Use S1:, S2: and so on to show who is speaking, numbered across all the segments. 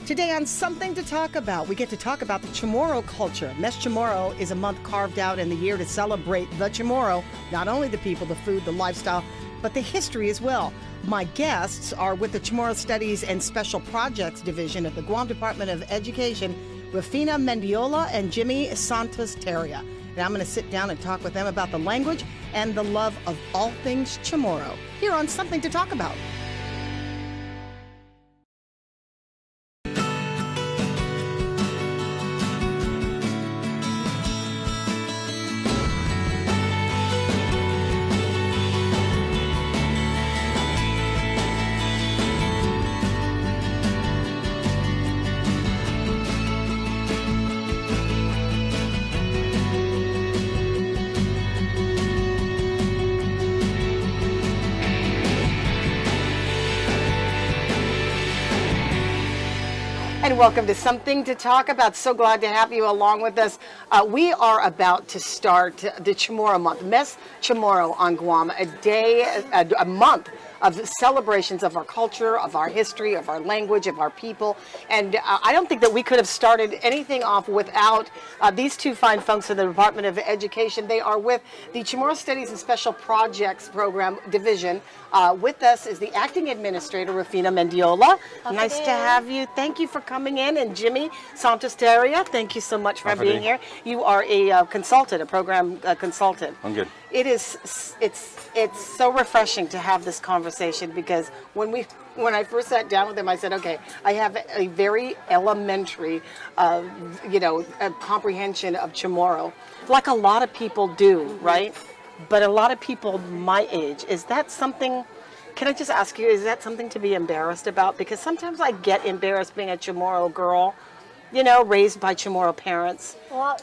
S1: Today on Something to Talk About, we get to talk about the Chamorro culture. Mes Chamorro is a month carved out in the year to celebrate the Chamorro, not only the people, the food, the lifestyle, but the history as well. My guests are with the Chamorro Studies and Special Projects Division at the Guam Department of Education, Rufina Mendiola and Jimmy Santos Terria. And I'm going to sit down and talk with them about the language and the love of all things Chamorro. Here on Something to Talk About. And welcome to Something to Talk About. So glad to have you along with us. We are about to start the Chamorro month, Mes Chamorro on Guam, a month of celebrations of our culture, of our history, of our language, of our people. And I don't think that we could have started anything off without these two fine folks in the Department of Education. They are with the Chamorro Studies and Special Projects Program Division. With us is the Acting Administrator, Rufina Mendiola. Nice to have you. Thank you for coming in. And Jimmy Santos Terria, thank you so much for being here. You are a consultant, a program consultant.
S2: I'm good.
S1: It's so refreshing to have this conversation because when I first sat down with him, I said, okay, I have a very elementary, comprehension of Chamorro, like a lot of people do, right? But a lot of people my age, is that something? Can I just ask you, is that something to be embarrassed about? Because sometimes I get embarrassed being a Chamorro girl, raised by Chamorro parents.
S3: Well,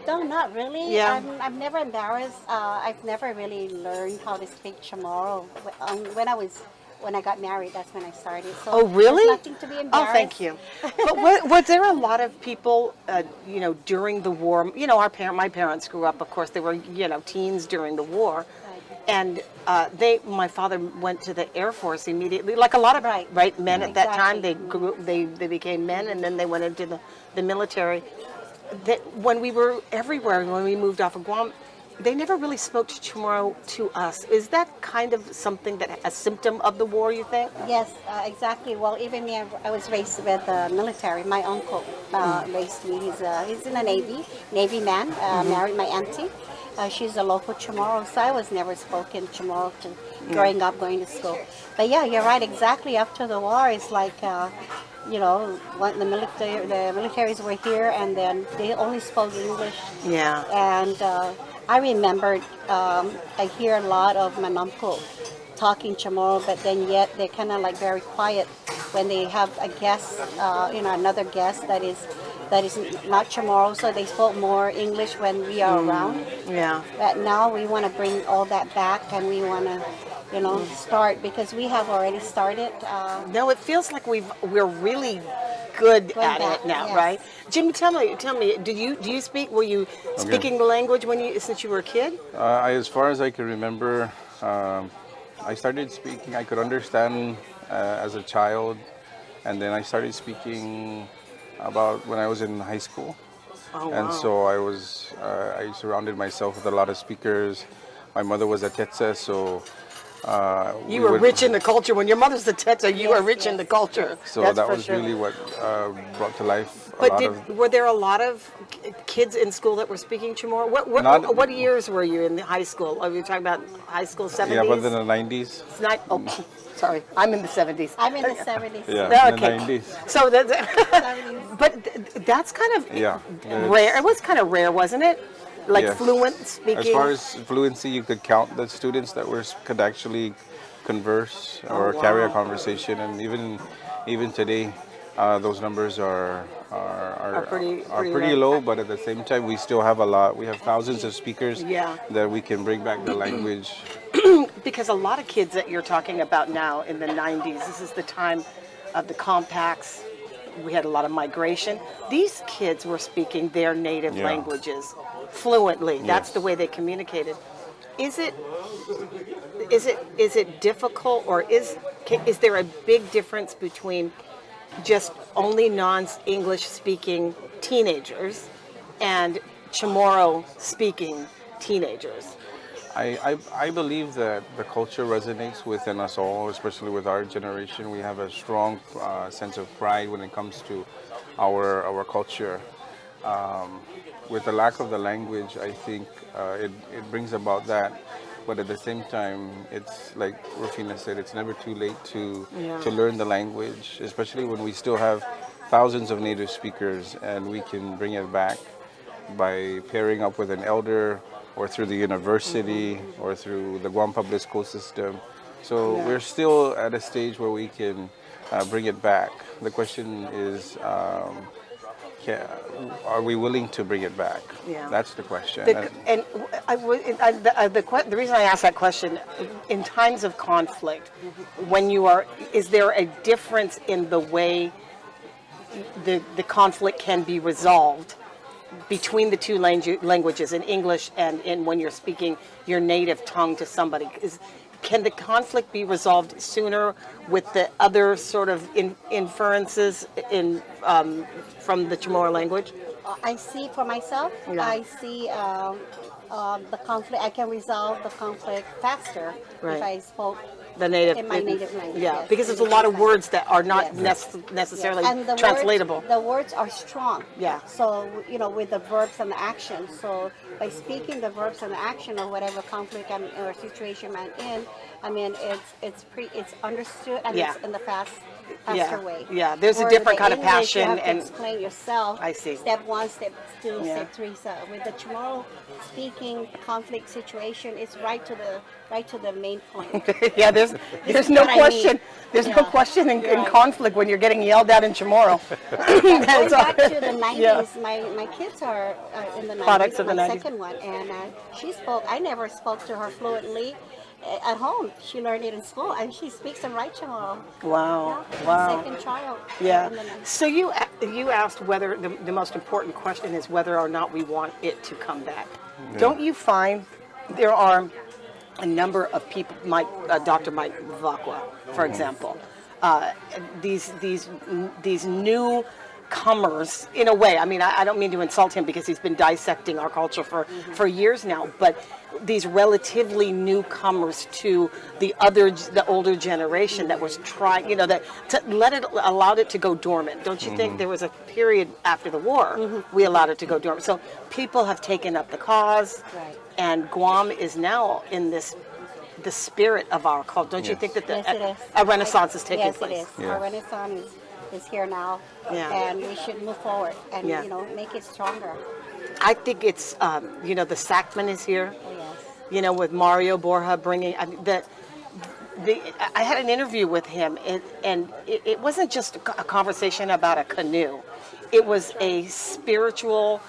S3: no, not really.
S1: Yeah.
S3: I'm never embarrassed. I've never really learned how to speak Chamorro. When I got married, that's when I started. So
S1: Oh, really?
S3: There's nothing to be embarrassed.
S1: Oh, thank you. But was there a lot of people, during the war? My parents grew up, of course, they were, teens during the war. And my father went to the Air Force immediately, like a lot of men at that time. They became men, and then they went into the military. When we were everywhere, when we moved off of Guam, they never really spoke to Chamorro to us. Is that kind of something a symptom of the war, you think?
S3: Yes, exactly. Well, even me, I was raised with the military. My uncle raised me. He's in the Navy man. Married my auntie. She's a local Chamorro, so I was never spoken Chamorro growing up, going to school. But yeah, you're right, exactly. After the war, it's like, when the militaries were here, and then they only spoke English.
S1: Yeah.
S3: And I remembered, I hear a lot of Manamco talking Chamorro, but then yet they're kind of like very quiet when they have a guest, another guest that is not Chamorro, so they spoke more English when we are around.
S1: Yeah.
S3: But now we want to bring all that back, and we want to, start, because we have already started.
S1: No, it feels like we're really good at it now,
S3: yes.
S1: right? Jimmy, tell me, do you speak? Were you speaking the language since you were a kid?
S2: As far as I can remember, I started speaking. I could understand as a child, and then I started speaking about when I was in high school.
S1: Oh, wow.
S2: And so I surrounded myself with a lot of speakers. My mother was a Tetsa, so
S1: you were rich in the culture. When your mother's the Tetsa, you were rich in the culture.
S2: So
S1: that's
S2: that
S1: for
S2: was
S1: sure.
S2: really what brought to life
S1: Were there a lot of kids in school that were speaking Chamorro? What years were you in the high school? Are you talking about high school, 70s?
S2: Yeah, but in the 90s.
S1: It's not, sorry, I'm in the 70s.
S3: I'm in the 70s.
S2: Yeah,
S1: okay.
S2: in the 90s.
S1: So but that's kind of rare. It was kind of rare, wasn't it? Like fluent speaking.
S2: As far as fluency, you could count the students that could actually converse or carry a conversation, and even today, those numbers are pretty low. But at the same time, we still have a lot. We have thousands of speakers that we can bring back the language.
S1: Because a lot of kids that you're talking about now in the 90s, this is the time of the compacts. We had a lot of migration. These kids were speaking their native languages fluently. That's the way they communicated. Is it difficult, or is there a big difference between just only non-English speaking teenagers and Chamorro speaking teenagers?
S2: I believe that the culture resonates within us all, especially with our generation. We have a strong sense of pride when it comes to our culture. With the lack of the language, I think it brings about that. But at the same time, it's like Rufina said, it's never too late to learn the language, especially when we still have thousands of native speakers and we can bring it back by pairing up with an elder or through the university or through the Guam Public School system. So we're still at a stage where we can bring it back. The question is, are we willing to bring it back?
S1: Yeah.
S2: That's the question.
S1: The reason I ask that question, in times of conflict, is there a difference in the way the conflict can be resolved between the two languages, in English and in when you're speaking your native tongue to somebody? Can the conflict be resolved sooner with the other sort of inferences from the Chamorro language?
S3: I see for myself, I see the conflict, I can resolve the conflict faster if I spoke
S1: the native,
S3: in my native language.
S1: Yeah,
S3: yes,
S1: because there's a lot of words that are not
S3: Yes.
S1: necessarily
S3: And the
S1: translatable.
S3: the words are strong.
S1: Yeah.
S3: So, with the verbs and the action. So by speaking the verbs and the action of whatever conflict or situation I'm in, I mean, it's understood and it's in the faster way.
S1: Yeah, there's a
S3: Where
S1: different
S3: the
S1: kind of
S3: English,
S1: passion
S3: you have to
S1: and
S3: explain yourself.
S1: I see.
S3: Step 1, step 2,
S1: Yeah.
S3: step 3. So with the Chamorro speaking conflict situation, it's right to the main point.
S1: yeah, there's
S3: is
S1: no
S3: what I
S1: question.
S3: need.
S1: There's no
S3: Yeah.
S1: question in
S3: Right.
S1: conflict when you're getting yelled at in Chamorro.
S3: Going back to the 90s,
S1: Yeah.
S3: my kids are in the 90s.
S1: Products of the
S3: my
S1: 90s.
S3: second one, and I never spoke to her fluently at home. She learned it in school, and she speaks and writes Chamorro.
S1: Wow,
S3: Yeah,
S1: wow.
S3: second child.
S1: Yeah.
S3: in the 90s.
S1: So you asked whether the most important question is whether or not we want it to come back. Don't you find there are a number of people, Dr. Mike Vakwa, for example, these new comers, in a way. I mean, I don't mean to insult him because he's been dissecting our culture for years now, but these relatively newcomers to the older generation that was trying, that allowed it to go dormant. Don't you think there was a period after the war we allowed it to go dormant? So people have taken up the cause,
S3: Right.
S1: and Guam is now in the spirit of our culture. Don't you think that
S3: Yes, it is.
S1: a renaissance is taking
S3: Yes,
S1: place?
S3: it is.
S2: Yes.
S3: Our Renaissance is here now,
S1: Yeah.
S3: and we should move forward and
S1: Yeah.
S3: make it stronger.
S1: I think it's the Sacman is here.
S3: Oh, yes.
S1: With Mario Borja bringing I had an interview with him, and it wasn't just a conversation about a canoe. It was a spiritual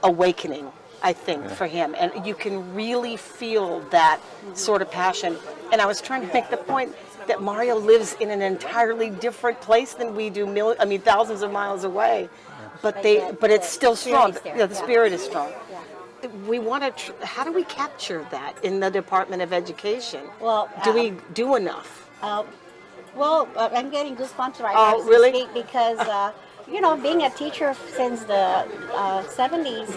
S1: awakening, I think, for him. And you can really feel that sort of passion. And I was trying to make the point that Mario lives in an entirely different place than we do, thousands of miles away. But it's still strong.
S3: spirit is there.
S1: Yeah, the
S3: Yeah.
S1: spirit is strong.
S3: Yeah.
S1: We want to. How do we capture that in the Department of Education?
S3: Well,
S1: do we do enough?
S3: I'm getting goosebumps right
S1: Oh,
S3: now as we
S1: really?
S3: speak because, being a teacher since the 70s,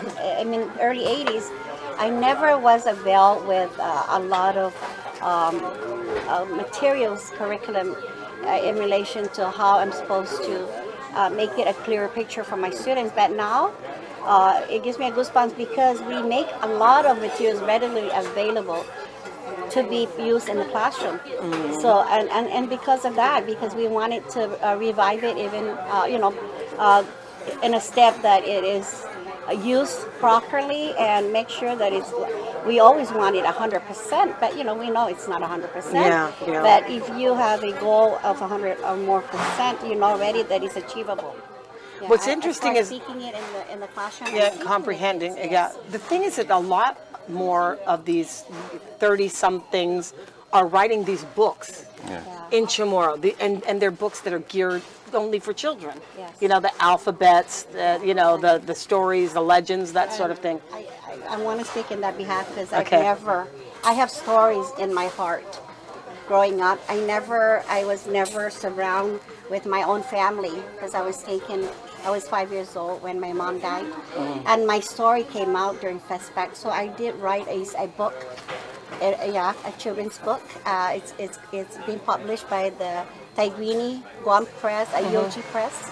S3: early 80s, I never was availed with a lot of materials, curriculum in relation to how I'm supposed to make it a clearer picture for my students. But now, it gives me a goosebumps because we make a lot of materials readily available to be used in the classroom. So and because of that, because we wanted to revive it even in a step that it is used properly and make sure that we always want it 100%, but we know it's not 100%.
S1: Yeah.
S3: But if you have a goal of 100 or more percent, you know already that it's achievable. Yeah,
S1: What's
S3: as
S1: interesting
S3: far
S1: is-
S3: as speaking it in the classroom.
S1: Yeah,
S3: and teaching it,
S1: comprehending.
S3: yes.
S1: Yeah, the thing is that a lot more of these 30-somethings are writing these books
S2: Yeah.
S3: Yeah.
S1: in Chamorro, and they're books that are geared only for children.
S3: Yes.
S1: The alphabets, the stories, the legends, that sort of thing.
S3: I want to speak in that behalf because
S1: Okay.
S3: I have stories in my heart growing up. I was never surrounded with my own family because I was 5 years old when my mom died. And my story came out during Festback. So I did write a book, a children's book. It's been published by the Taiguini Guam Press, a Yoji Press.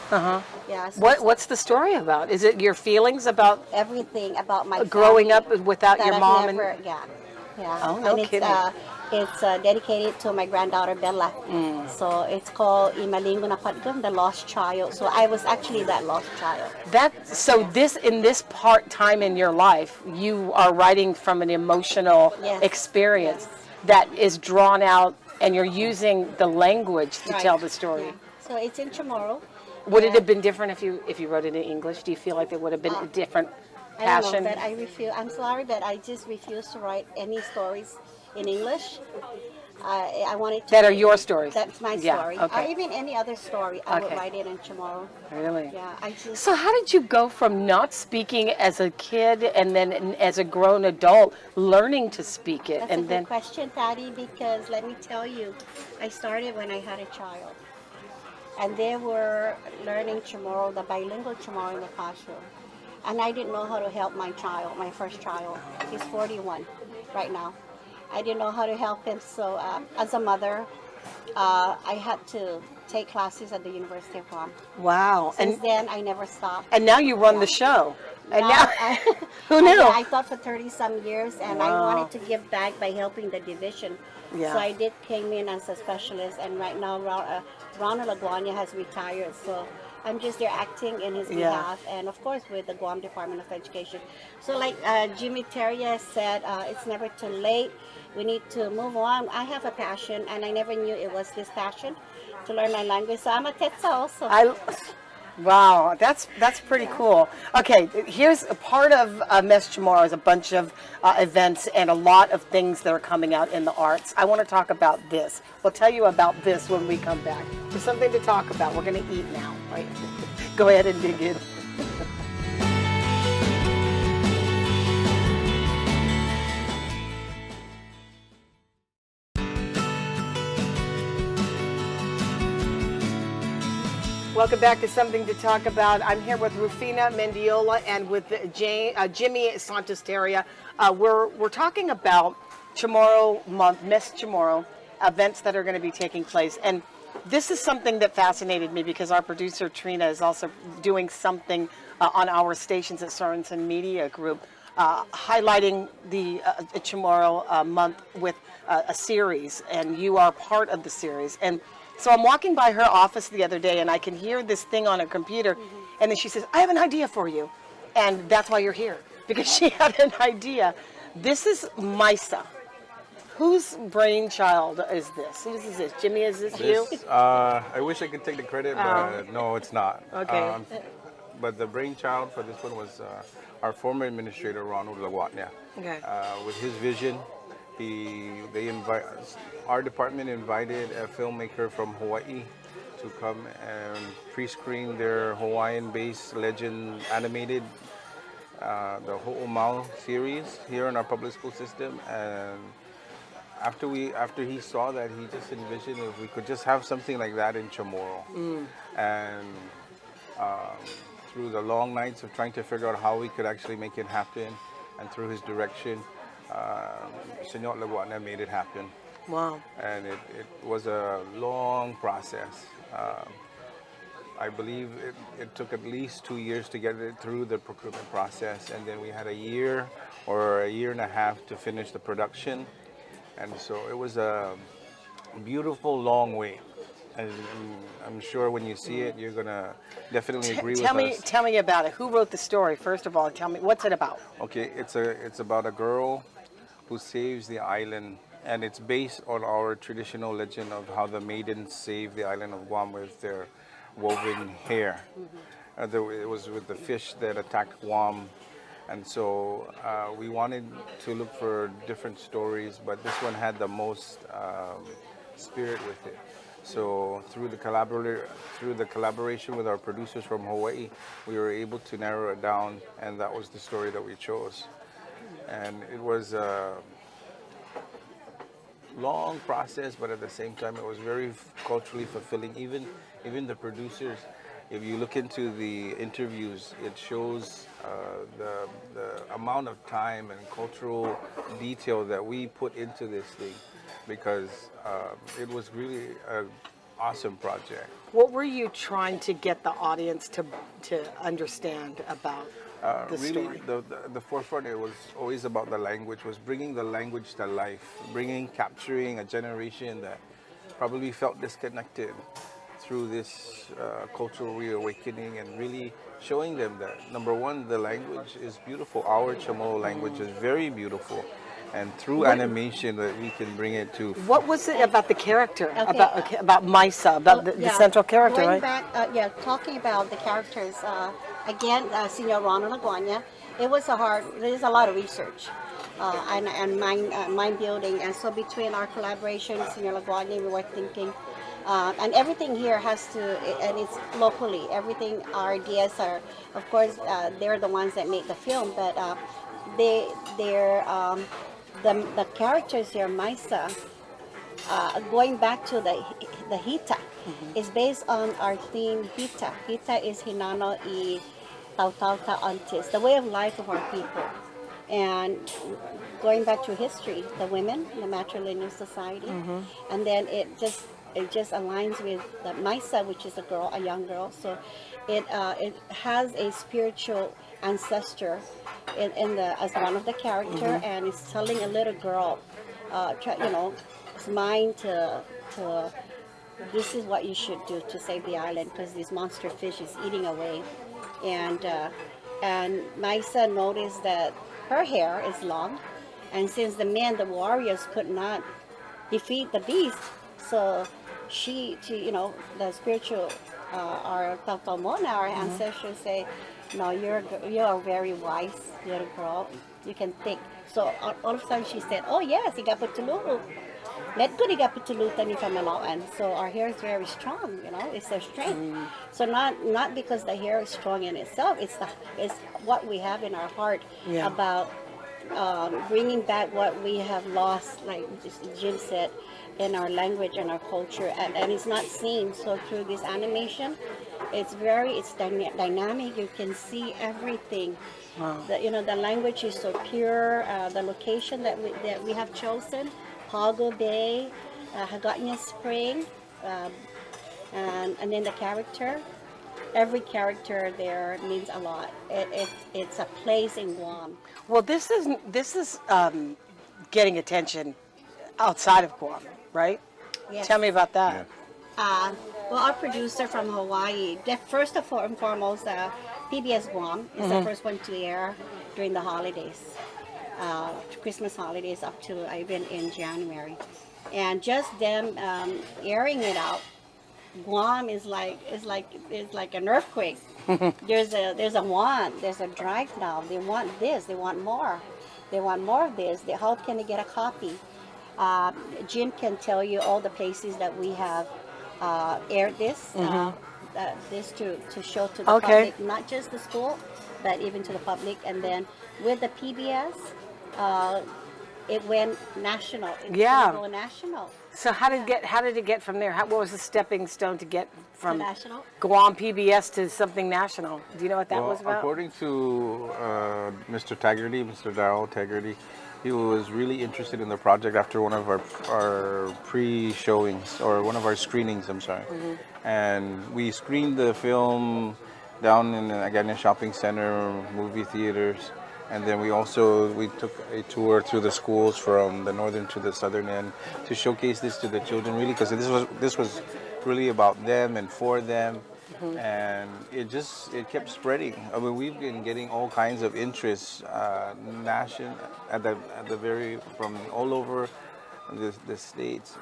S3: Yeah, so
S1: What's the story about? Is it your feelings about
S3: everything about my
S1: growing
S3: family
S1: up without
S3: that
S1: your
S3: I've
S1: mom
S3: never,
S1: and?
S3: yeah.
S1: Oh, no
S3: And
S1: kidding.
S3: it's dedicated to my granddaughter Bella. So it's called Imalingo na Patgam, the lost child. So I was actually that lost child.
S1: This in this part time in your life, you are writing from an emotional
S3: Yes.
S1: experience
S3: Yes.
S1: that is drawn out, and you're using the language to
S3: Right.
S1: tell the story.
S3: Yeah. So it's in Chamorro.
S1: Would it
S3: Yeah.
S1: have been different if you wrote it in English? Do you feel like there would have been a different
S3: I don't know,
S1: passion?
S3: but I refuse. I'm sorry, but I just refuse to write any stories in English. I wanted to.
S1: That are your stories?
S3: That's my
S1: Yeah,
S3: story.
S1: okay.
S3: Or even any other story, I would
S1: Okay.
S3: write it in Chamorro.
S1: Really?
S3: Yeah, I just.
S1: So how did you go from not speaking as a kid and then as a grown adult learning to speak it
S3: That's
S1: and
S3: a
S1: then
S3: good question, Patty, because let me tell you, I started when I had a child. And they were learning Chamorro, the bilingual Chamorro in the classroom. And I didn't know how to help my child, my first child. He's 41 right now. I didn't know how to help him, so as a mother, I had to take classes at the University of Guam.
S1: wow.
S3: Since then, I never stopped.
S1: And now you run the show. And now
S3: I,
S1: who knew?
S3: I taught for 30 some years, and I
S1: Wow.
S3: wanted to give back by helping the division.
S1: Yeah.
S3: So I did came in as a specialist, and right now Ronald Aguanya has retired. So I'm just there acting in his
S1: Yeah.
S3: behalf, and of course with the Guam Department of Education. So like Jimmy Terry said, it's never too late. We need to move on. I have a passion, and I never knew it was this passion to learn my language. So I'm a Tetsa also.
S1: Wow, that's pretty cool. Okay, here's a part of Mes Chamorro is a bunch of events and a lot of things that are coming out in the arts. I want to talk about this. We'll tell you about this when we come back. There's something to talk about. We're going to eat now, right? Go ahead and dig in. Welcome back to Something to Talk About. I'm here with Rufina Mendiola and with Jimmy Santasteria. We're talking about Chamorro Month, Mes Chamorro, events that are going to be taking place. And this is something that fascinated me because our producer Trina is also doing something on our stations at Sorensen Media Group, highlighting the Chamorro month with a series, and you are part of the series. And so I'm walking by her office the other day, and I can hear this thing on her computer, and then she says, I have an idea for you. And that's why you're here, because she had an idea. This is MISA. Whose brainchild is this? Whose is this? Jimmy, is this you?
S2: I wish I could take the credit, but no, it's not.
S1: Okay.
S2: But the brainchild for this one was our former administrator, Ronald Lawatnia.
S1: Okay.
S2: With his vision, our department invited a filmmaker from Hawaii to come and pre-screen their Hawaiian-based legend animated, the Ho'omau series here in our public school system. And after he saw that, he just envisioned if we could just have something like that in Chamorro. And through the long nights of trying to figure out how we could actually make it happen, and through his direction, Senor Lawatna made it happen.
S1: Wow.
S2: And it was a long process. I believe it took at least 2 years to get it through the procurement process, and then we had a year or a year and a half to finish the production. And so it was a beautiful long wait. And I'm sure when you see it, you're gonna definitely agree with us.
S1: Tell me about it. Who wrote the story, first of all? Tell me, what's it about?
S2: Okay, it's about a girl who saves the island, and it's based on our traditional legend of how the maidens saved the island of Guam with their woven hair. It was with the fish that attacked Guam, and so we wanted to look for different stories, but this one had the most spirit with it. So through the collaboration with our producers from Hawaii, we were able to narrow it down, and that was the story that we chose. And it was long process, but at the same time, it was very culturally fulfilling. Even the producers, if you look into the interviews, it shows the amount of time and cultural detail that we put into this thing, because it was really an awesome project.
S1: What were you trying to get the audience to understand about the
S2: Really,
S1: story?
S2: the forefront, it was always about the language, was bringing the language to life, capturing a generation that probably felt disconnected through this cultural reawakening, and really showing them that, number one, the language is beautiful. Our Chamorro language is very beautiful, and through animation that we can bring it to.
S1: What was it about the character,
S3: Okay.
S1: about Maisa, about the
S3: Yeah.
S1: central character,
S3: Going
S1: right?
S3: back, talking about the characters, again, Senor Ronald Aguanya, it is a lot of research and mind building. And so between our collaboration, Senor Aguanya, we were thinking, and everything here has to, and it's locally, everything, our ideas are, of course, they're the ones that make the film, but the characters here, Maisa, going back to the Hita, is based on our theme Hita. Hita is Hinano y Tautauta Antis, the way of life of our people. And going back to history, the women, the matrilineal society, and then it just aligns with the Maisa, which is a young girl. So it has a spiritual ancestor as one of the character, and it's telling a little girl, it's mine to this is what you should do to save the island, because this monster fish is eating away. And Maisa noticed that her hair is long, and since the warriors could not defeat the beast, so the spiritual, our Tautomona, our ancestors say, no, you're a very wise little girl, you can think. So all of a sudden she said, oh yes, Igaputulu. Let good Igaputulutan if I'm allowed. So our hair is very strong, it's their strength. So not because the hair is strong in itself, it's what we have in our heart about bringing back what we have lost, like Jim said, in our language and our culture, and it's not seen. So through this animation, it's dynamic. You can see everything. Wow. The language is so pure. The location that we have chosen, Pago Bay, Hagåtña Spring, and then the character. Every character there means a lot. It's a place in Guam.
S1: Well, this is getting attention outside of Guam, right?
S3: Yes.
S1: Tell me about that.
S2: Yeah.
S3: Well, our producer from Hawaii, first and foremost, PBS Guam is the first one to air during the holidays, Christmas holidays up to even in January. And just them airing it out, Guam is like an earthquake. There's a want, there's a drive now. They want this, they want more. They want more of this. How can they get a copy? Jim can tell you all the places that we have aired this, this to show to the public, not just the school, but even to the public. And then with the PBS, it went national. It's gonna go national.
S1: So how did it get from there? What was the stepping stone to get from
S3: national?
S1: Guam PBS to something national? Do you know what that was about?
S2: According to Mr. Taggerty, Mr. Darrell Taggerty, he was really interested in the project after one of our pre-showings, or one of our screenings, I'm sorry. And we screened the film down in the Agana Shopping Center, movie theaters. And then we took a tour through the schools from the northern to the southern end to showcase this to the children, really, because this was really about them and for them. And it kept spreading. I mean, we've been getting all kinds of interest, from all over the states,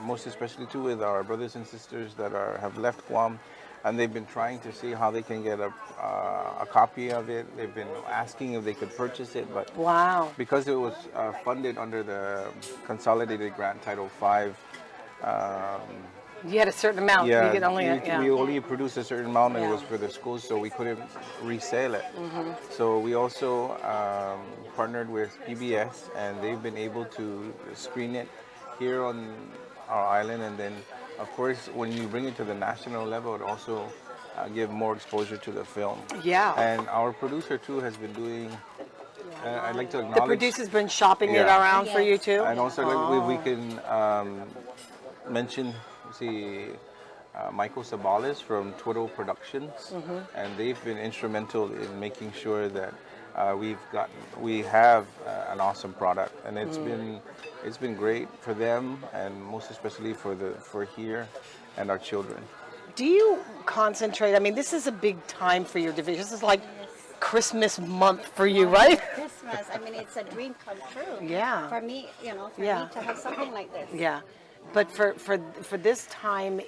S2: most especially too with our brothers and sisters that have left Guam. And they've been trying to see how they can get a copy of it. They've been asking if they could purchase it, but because it was funded under the Consolidated Grant Title V,
S1: you had a certain amount.
S2: Yeah,
S1: you could only,
S2: we only produced a certain amount, and it was for the schools, so we couldn't resell it. So we also partnered with PBS, and they've been able to screen it here on our island, and then of course when you bring it to the national level, it also give more exposure to the film.
S1: Yeah.
S2: And our producer too has been doing. I'd like to
S1: The
S2: acknowledge.
S1: producer's been shopping it
S2: Yeah.
S1: around for you too?
S2: And also, like, we can mention, see, Michael Sabales from Twiddle Productions, and they've been instrumental in making sure that we have an awesome product, and it's been great for them, and most especially for here and our children.
S1: Do you concentrate? I mean, this is a big time for your division. This is like Christmas month for you, right?
S3: Christmas. I mean, it's a dream come true.
S1: Yeah.
S3: For me, you know, for
S1: Yeah.
S3: me to have something like this.
S1: Yeah. But for this time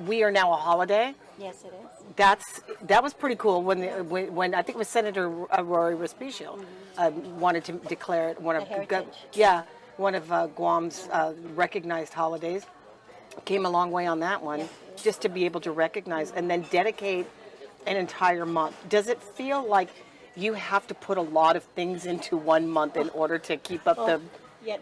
S1: we are now a holiday.
S3: Yes, it is.
S1: That was pretty cool when I think it was Senator Rory Respicio wanted to declare it one of one of Guam's recognized holidays. Came a long way on that one, just to be able to recognize and then dedicate an entire month. Does it feel like you have to put a lot of things into one month in order to keep up the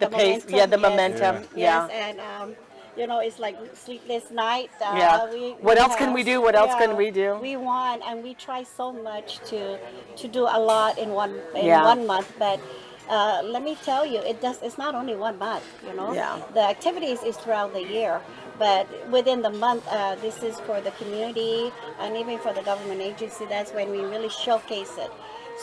S1: pace?
S3: Momentum,
S1: Yeah, the
S3: yes.
S1: momentum. Yeah.
S3: Yes, and you know, it's like sleepless night.
S1: Yeah. What else can we do? What else can we do?
S3: We want, and we try so much to do a lot in one month, but. Let me tell you, it's not only 1 month, you know.
S1: Yeah.
S3: The activities is throughout the year, but within the month, this is for the community and even for the government agency. That's when we really showcase it.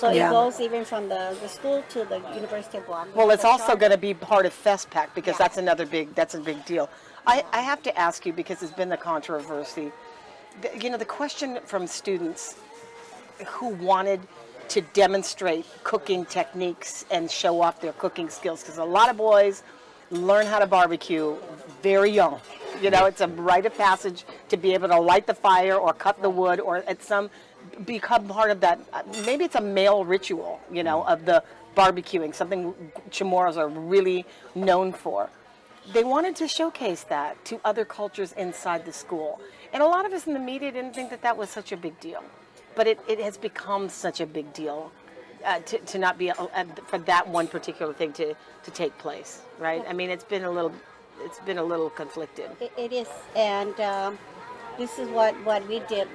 S3: So it goes even from the school to the University of Guam.
S1: Well, it's also going to be part of FestPac because that's a big deal. I have to ask you, because it's been the controversy, the question from students who wanted to demonstrate cooking techniques and show off their cooking skills, because a lot of boys learn how to barbecue very young. It's a rite of passage to be able to light the fire or cut the wood or become part of that. Maybe it's a male ritual, of the barbecuing, something Chamorros are really known for. They wanted to showcase that to other cultures inside the school. And a lot of us in the media didn't think that was such a big deal. But it has become such a big deal to not be for that one particular thing to take place, right? I mean, it's been a little conflicted.
S3: It is, and this is what we did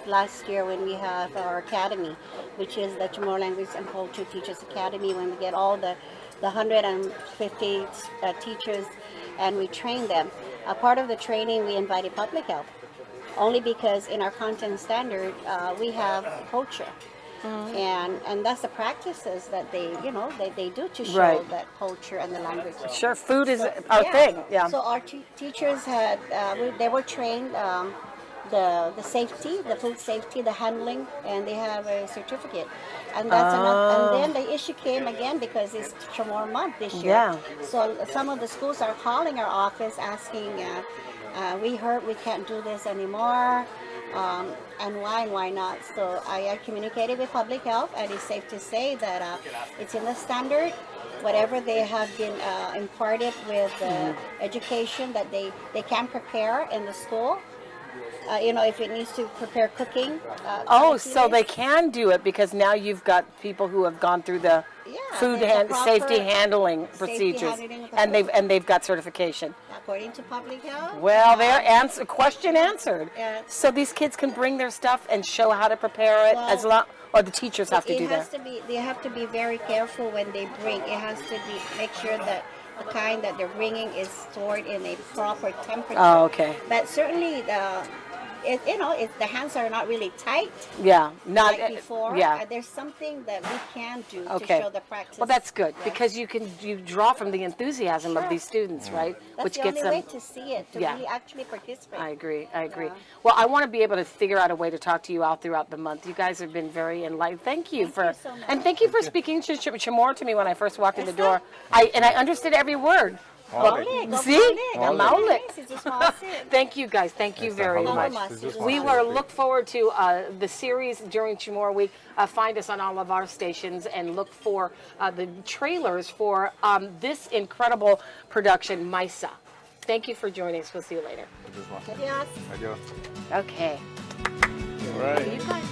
S3: last year when we have our academy, which is the Chamorro Language and Culture Teachers Academy. When we get all the 150 teachers, and we train them. A part of the training, we invited public health. Only because in our content standard, we have culture. And that's the practices that they do to show that culture and the language.
S1: Sure, food is our thing. Yeah.
S3: So our teachers had, they were trained the safety, the food safety, the handling, and they have a certificate. And that's another. And then the issue came again because it's Chamorro month this year.
S1: Yeah.
S3: So some of the schools are calling our office asking. We heard we can't do this anymore, and why not? So I communicated with public health, and it's safe to say that it's in the standard. Whatever they have been imparted with education that they can prepare in the school. If it needs to prepare cooking.
S1: So they can do it because now you've got people who have gone through the safety handling procedures, and they've got certification.
S3: According to public health.
S1: Well, question answered.
S3: Yeah.
S1: So these kids can bring their stuff and show how to prepare it or the teachers have to do that.
S3: They have to be very careful when they bring. It has to make sure that the kind that they're bringing is stored in a proper temperature.
S1: Oh, okay.
S3: But certainly the hands are not really tight.
S1: Yeah, not
S3: like before.
S1: Yeah.
S3: There's something that we can do to
S1: Okay.
S3: show the practice.
S1: Well, that's good
S3: Yeah.
S1: because you draw from the enthusiasm of these students, right?
S3: That's
S1: Which
S3: the
S1: gets
S3: only
S1: them.
S3: way to see it, to really actually participate.
S1: I agree. Well, I want to be able to figure out a way to talk to you all throughout the month. You guys have been very enlightened. Thank you
S3: Thank you so much.
S1: and thank you for speaking to Chamorro to me when I first walked in the door. I understood every word. See? Maulik.
S3: It's a small sit.
S1: Thank you guys. Thank you very much. We will look forward to the series during Chamorro Week. Find us on all of our stations and look for the trailers for this incredible production, Maisa. Thank you for joining us. We'll see you later.
S3: Adios.
S2: Adios.
S1: Okay.
S2: All right.
S1: You guys